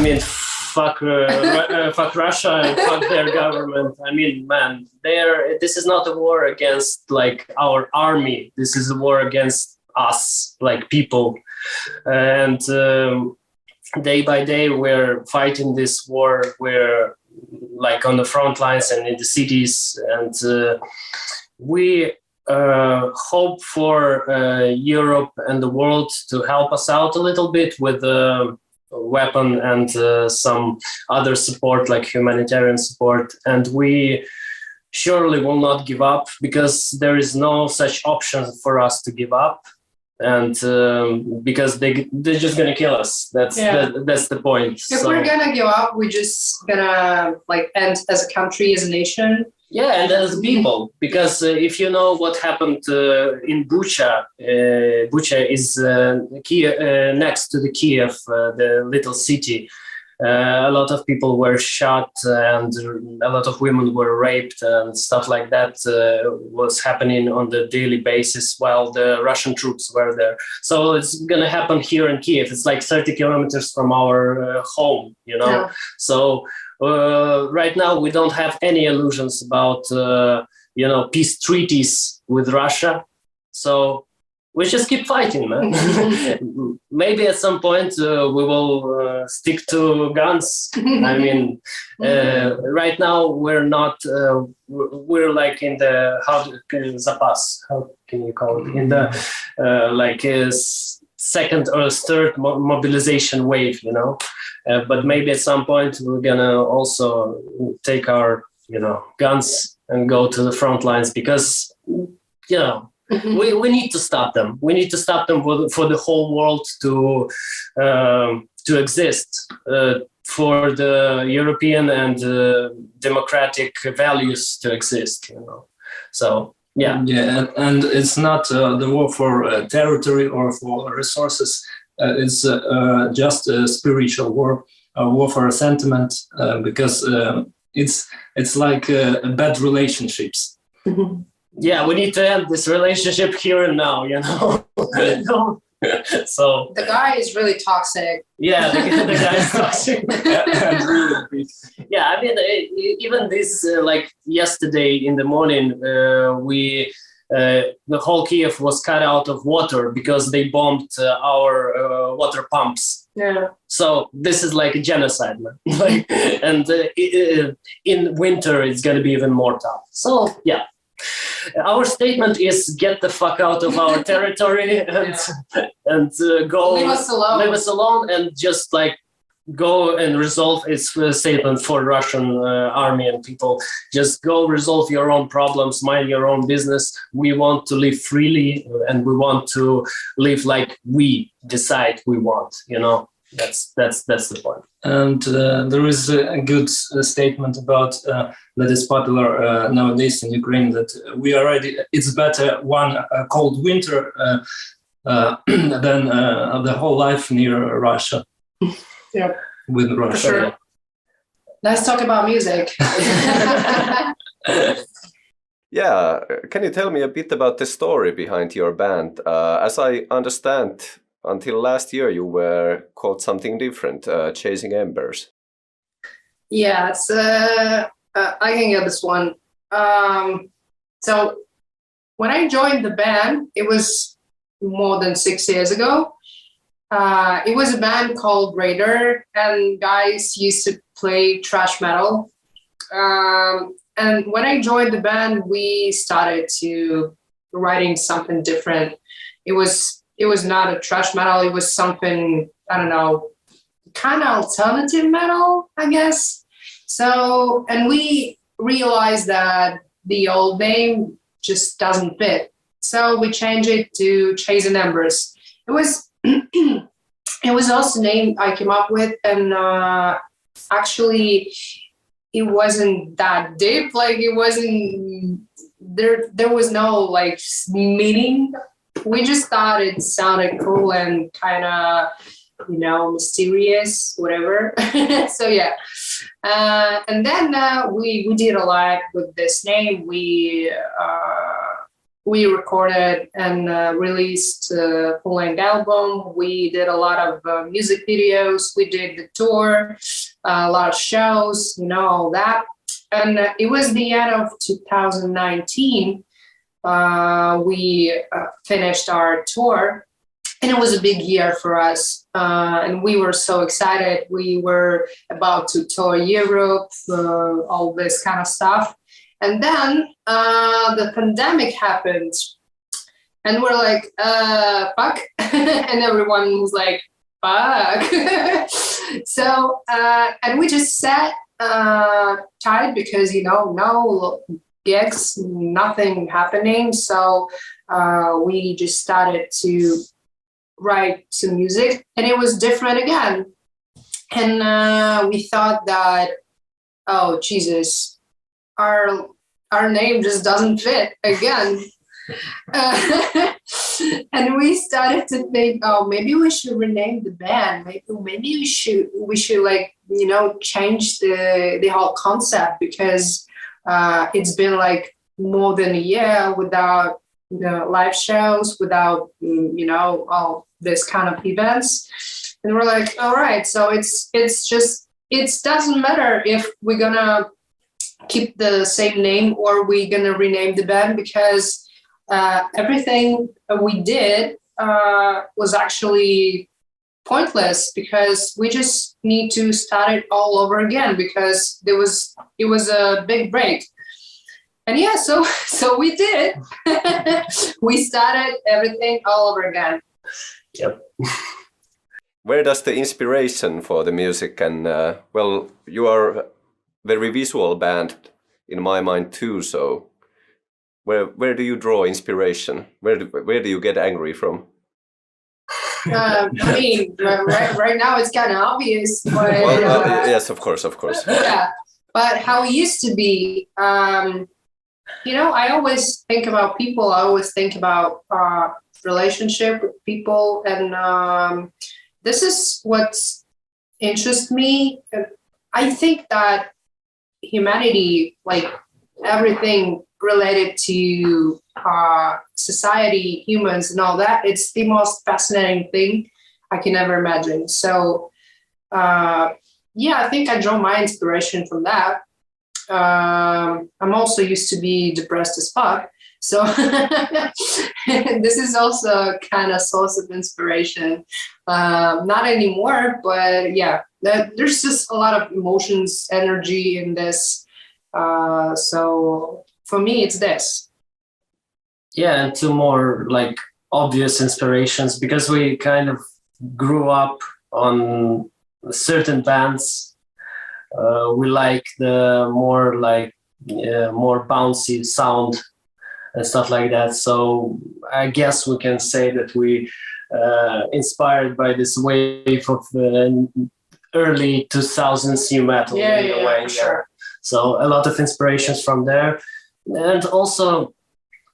mean, fuck Russia and fuck their government. I mean, man, this is not a war against like our army. This is a war against us, like people. And day by day, we're fighting this war. We're like on the front lines and in the cities, and we hope for Europe and the world to help us out a little bit with weapon and some other support like humanitarian support, and we surely will not give up, because there is no such option for us to give up, and because they're just gonna kill us. That's the point. If we're gonna give up, we're just gonna like end as a country, as a nation. Yeah, and as people, because if you know what happened in Bucha, Bucha is Kyiv, next to the Kyiv, the little city. A lot of people were shot and a lot of women were raped and stuff like that was happening on the daily basis while the Russian troops were there. So it's going to happen here in Kyiv. It's like 30 kilometers from our home, you know. Yeah. So right now we don't have any illusions about, peace treaties with Russia. So we just keep fighting, man. Maybe at some point we will stick to guns. I mean, right now we're not. We're like in the zapas. How can you call it? In the second or third mobilization wave, you know. But maybe at some point we're gonna also take our, guns and go to the front lines, because, we need to stop them. We need to stop them for the whole world to exist, for the European and democratic values to exist. So yeah. Yeah, and it's not the war for territory or for resources. It's just a spiritual war, a war for a sentiment, because it's like bad relationships. Mm-hmm. Yeah, we need to end this relationship here and now, So the guy is really toxic. Yeah, the guy is toxic. Yeah, I mean, even this, like yesterday in the morning, the whole Kyiv was cut out of water because they bombed our water pumps. Yeah. So this is like a genocide, man. And in winter, it's going to be even more tough. So, yeah. Our statement is get the fuck out of our territory and go leave us alone and just like go and resolve its statement for Russian army and people. Just go resolve your own problems, mind your own business. We want to live freely and we want to live like we decide we want, That's the point. And there is a good statement about that is popular nowadays in Ukraine, that it's better one cold winter than the whole life near Russia. Yeah, with Russia. For sure. Let's talk about music. Yeah, can you tell me a bit about the story behind your band? As I understand, until last year, you were called something different, Chasing Embers. Yes, I can get this one. So when I joined the band, it was more than 6 years ago. It was a band called Raider, and guys used to play thrash metal. And when I joined the band, we started to writing something different. It was not a thrash metal. It was something, I don't know, kind of alternative metal, I guess. So, and we realized that the old name just doesn't fit. So we changed it to Chasing Embers. It was also a name I came up with, and actually it wasn't that deep. Like it wasn't, there was no like meaning. We just thought it sounded cool and kind of, mysterious, whatever. So yeah. And then we did a lot with this name. We we recorded and released a full-length album. We did a lot of music videos. We did the tour, a lot of shows, all that. And it was the end of 2019. We finished our tour, and it was a big year for us. And we were so excited. We were about to tour Europe, all this kind of stuff. And then the pandemic happened, and we're like, fuck. And everyone was like, fuck. So, and we just sat tight because, no gigs, nothing happening. So we just started to write some music, and it was different again. And we thought that, oh, Jesus, our name just doesn't fit again. And we started to think, oh, maybe we should rename the band. Maybe we should like, change the whole concept, because it's been like more than a year without live shows, without all this kind of events. And we're like, all right, so it doesn't matter if we're gonna keep the same name or we're gonna rename the band, because everything we did was actually pointless, because we just need to start it all over again, because it was a big break. And yeah, so we did. We started everything all over again. Yep. Where does the inspiration for the music and well, you are a very visual band in my mind too, so where do you draw inspiration? Where do you get angry from? I mean, right now it's kind of obvious, but yes, of course. Yeah, but how it used to be, I always think about people. I always think about relationship with people, and this is what interests me. I think that humanity, like everything related to society, humans, and all that, it's the most fascinating thing I can ever imagine. So, I think I draw my inspiration from that. I'm also used to be depressed as fuck. So this is also kind of source of inspiration. Not anymore, but yeah, there's just a lot of emotions, energy in this. So for me, it's this. Yeah, and two more like obvious inspirations, because we kind of grew up on certain bands. We like the more bouncy sound and stuff like that. So I guess we can say that we inspired by this wave of early 2000s new metal in a way. Sure. So a lot of inspirations from there, and also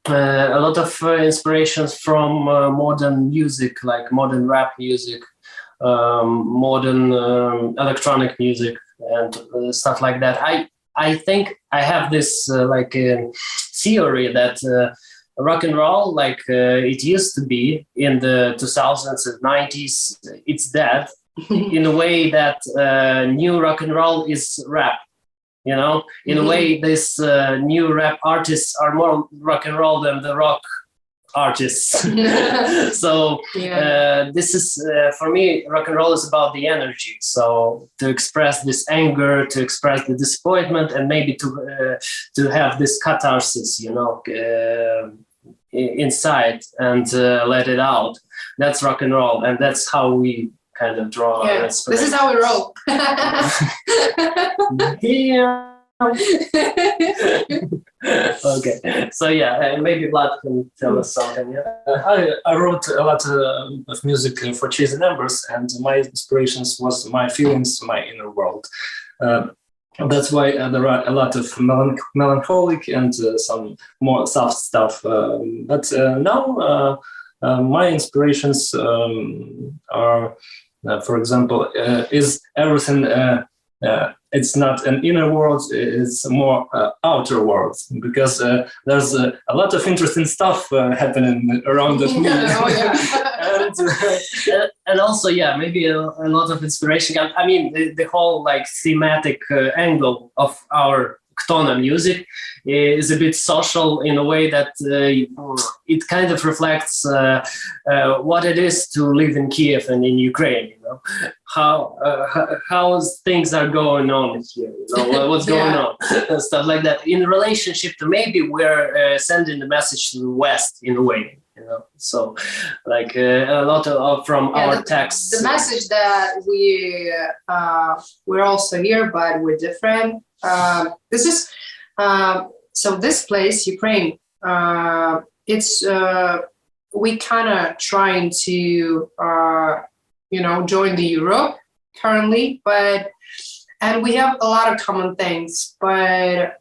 a lot of inspirations from modern music, like modern rap music, modern electronic music, and stuff like that. I think I have this theory that rock and roll, like it used to be in the 2000s and 90s, it's dead in a way that new rock and roll is rap. In a way, this new rap artists are more rock and roll than the rock artists. So this is for me, rock and roll is about the energy. So to express this anger, to express the disappointment, and maybe to have this catharsis, inside, and let it out. That's rock and roll, and that's how we kind of draw. This is how we roll. Yeah. Okay, so maybe Vlad can tell us something. I wrote a lot of music for Chasing Numbers, and my inspirations was my feelings, my inner world. That's why there are a lot of melancholic and some more soft stuff. But now my inspirations are, for example, is everything it's not an inner world, it's more outer world, because there's a lot of interesting stuff happening around us. And also, maybe a lot of inspiration. I mean, the whole like thematic angle of our KTHONA music is a bit social in a way that it kind of reflects what it is to live in Kyiv and in Ukraine. You know, how things are going on here. You know, what's going on, and stuff like that. In relationship to maybe we're sending the message to the West in a way. You know, so like a lot of from our texts. The message that we're also here, but we're different. This is so this place, Ukraine. It's we kind of trying to join the Europe currently, and we have a lot of common things, but.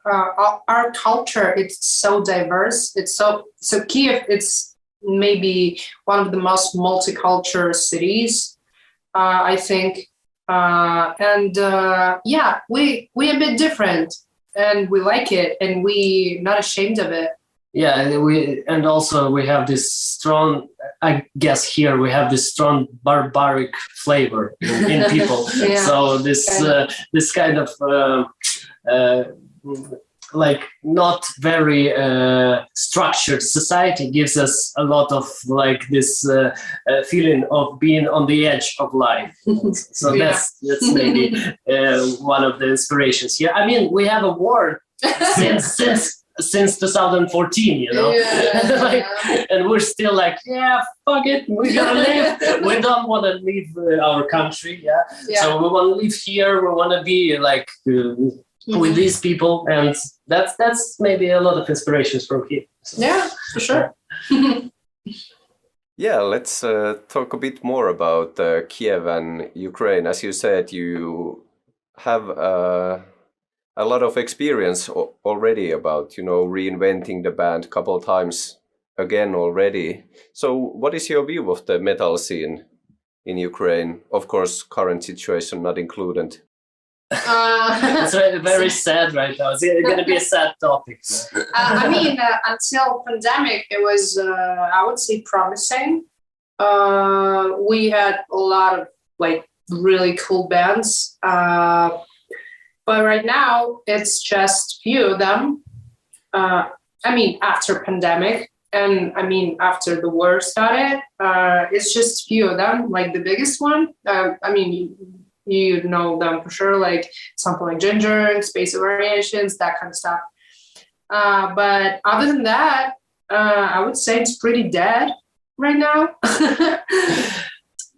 Our culture, it's so diverse. It's so Kyiv, it's maybe one of the most multicultural cities, I think. We a bit different, and we like it, and we not ashamed of it. Yeah, and also we have this strong. I guess here we have this strong barbaric flavor in people. So this kind of. Like not very structured society gives us a lot of like this feeling of being on the edge of life. So that's maybe one of the inspirations here. I mean, we have a war since 2014, you know, and we're still like, fuck it, we gotta live. We don't want to leave our country, so we want to live here. We want to be like with these people, and that's maybe a lot of inspirations from here. So. Yeah, for sure. Let's talk a bit more about Kyiv and Ukraine. As you said, you have a lot of experience already about, reinventing the band a couple of times again already. So what is your view of the metal scene in Ukraine? Of course, current situation not included. It's very sad right now. It's going to be a sad topic. I mean, until pandemic, it was, I would say, promising. We had a lot of like really cool bands, but right now it's just few of them. I mean, after pandemic, and I mean after the war started, it's just few of them. Like the biggest one. I mean. You know them for sure, like something like Ginger, Space Variations, that kind of stuff. But other than that, I would say it's pretty dead right now.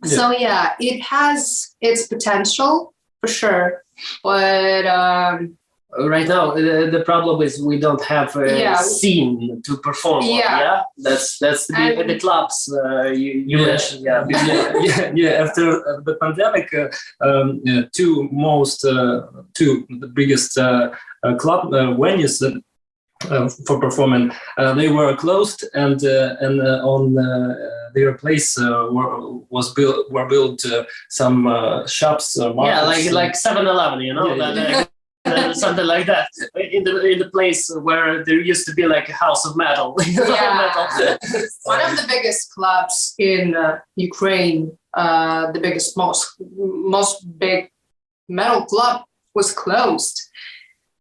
So it has its potential for sure, but right now the problem is we don't have a scene to perform on, that's the clubs you mentioned. After the pandemic, two the biggest club venues for performing, they were closed, and on their place were built some shops, like 7-Eleven, you know. Something like that in the place where there used to be like a house of metal. One of the biggest clubs in Ukraine, the biggest, most big metal club, was closed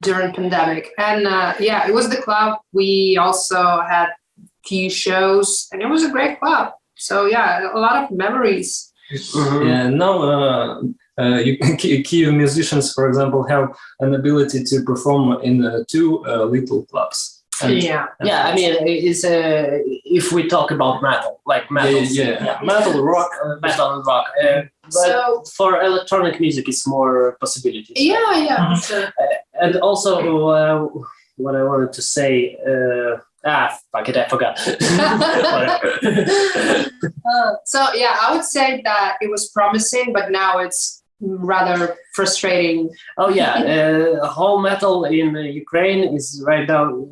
during pandemic, and it was the club. We also had few shows, and it was a great club. So a lot of memories. Now Kyiv musicians, for example, have an ability to perform in two little clubs. I mean, it's if we talk about metal, like metal, metal, rock, metal and rock. But for electronic music, it's more possibilities. For sure. And also, what I wanted to say. Fuck it, I forgot. I would say that it was promising, but now it's rather frustrating. Whole metal in Ukraine is right now.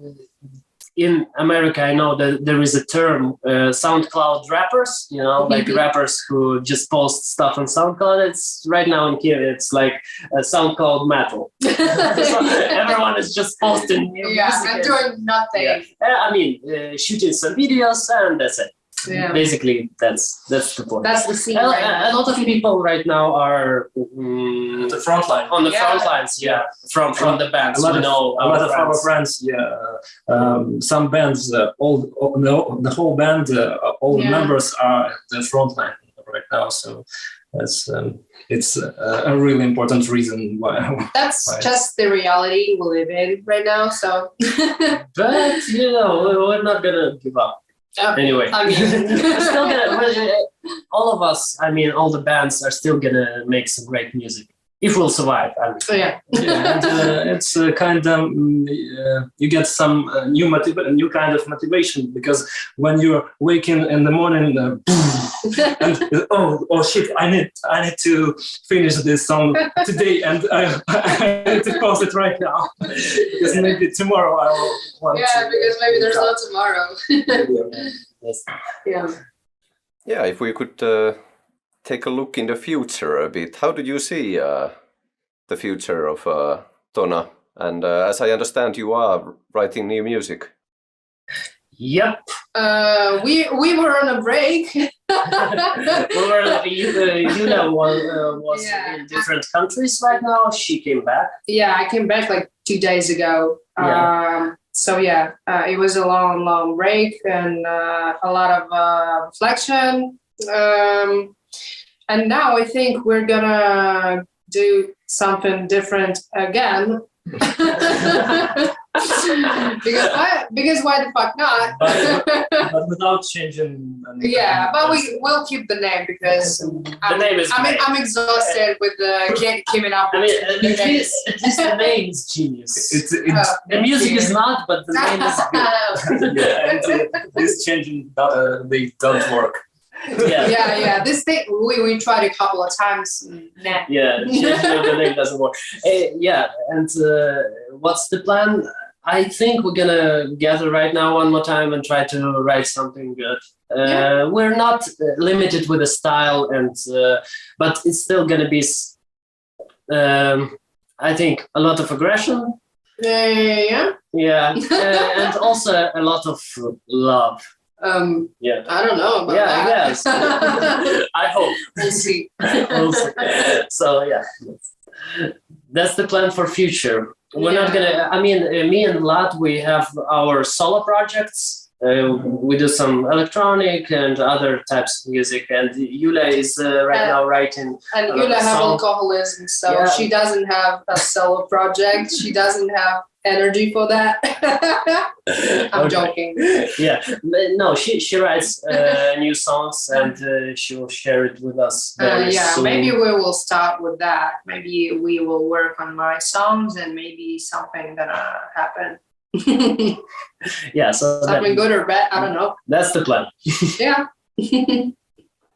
in America, I know that there is a term, SoundCloud rappers, like rappers who just post stuff on SoundCloud. It's right now in Kyiv, it's like a SoundCloud metal. So everyone is just posting new music I'm doing nothing. Shooting some videos, and that's it. Yeah. Basically, that's the point. That's the scene. A Right lot of people right now are The front line. on the front lines, from the bands. A lot of our friends, some bands, the whole band, all the members are at the front line right now. So it's a really important reason why. That's just the reality we live in right now. So, But we're not gonna give up. Anyway, I mean, we're still all of us. All the bands are still gonna make some great music if we'll survive. yeah. And it's kind of you get some new kind of motivation, because when you're waking in the morning and oh shit, I need to finish this song today, and I need to post it right now, because maybe tomorrow I will want to. Because maybe there's no tomorrow. Yes. Yeah. If we could take a look in the future a bit, how do you see the future of KTHONA? And as I understand, you are writing new music. Yep. We were on a break. Yula was in different countries right now. She came back. Yeah, I came back like 2 days ago. It was a long break and a lot of reflection. And now I think we're gonna do something different again. because why the fuck not? but without changing. But we will keep the name, because the name is. I'm exhausted with keeping up. The name is genius. The music is not, but the name is good. This changing they don't work. This thing we tried a couple of times. Nah. The name doesn't work. And what's the plan? I think we're gonna gather right now one more time and try to write something good. We're not limited with a style, but it's still gonna be, I think, a lot of aggression. And also a lot of love. I don't know about that. Yes. I hope. We'll see. So that's the plan for future. We're not gonna. Me and Vlad, we have our solo projects. We do some electronic and other types of music, and Yula is right now writing. And Yula has alcoholism, so she doesn't have a solo project. She doesn't have energy for that. I'm joking. No, she writes new songs, and she will share it with us very soon. Maybe we will start with that. Maybe we will work on my songs, and maybe something gonna happen. So something good or bad, I don't know. That's the plan. Yeah.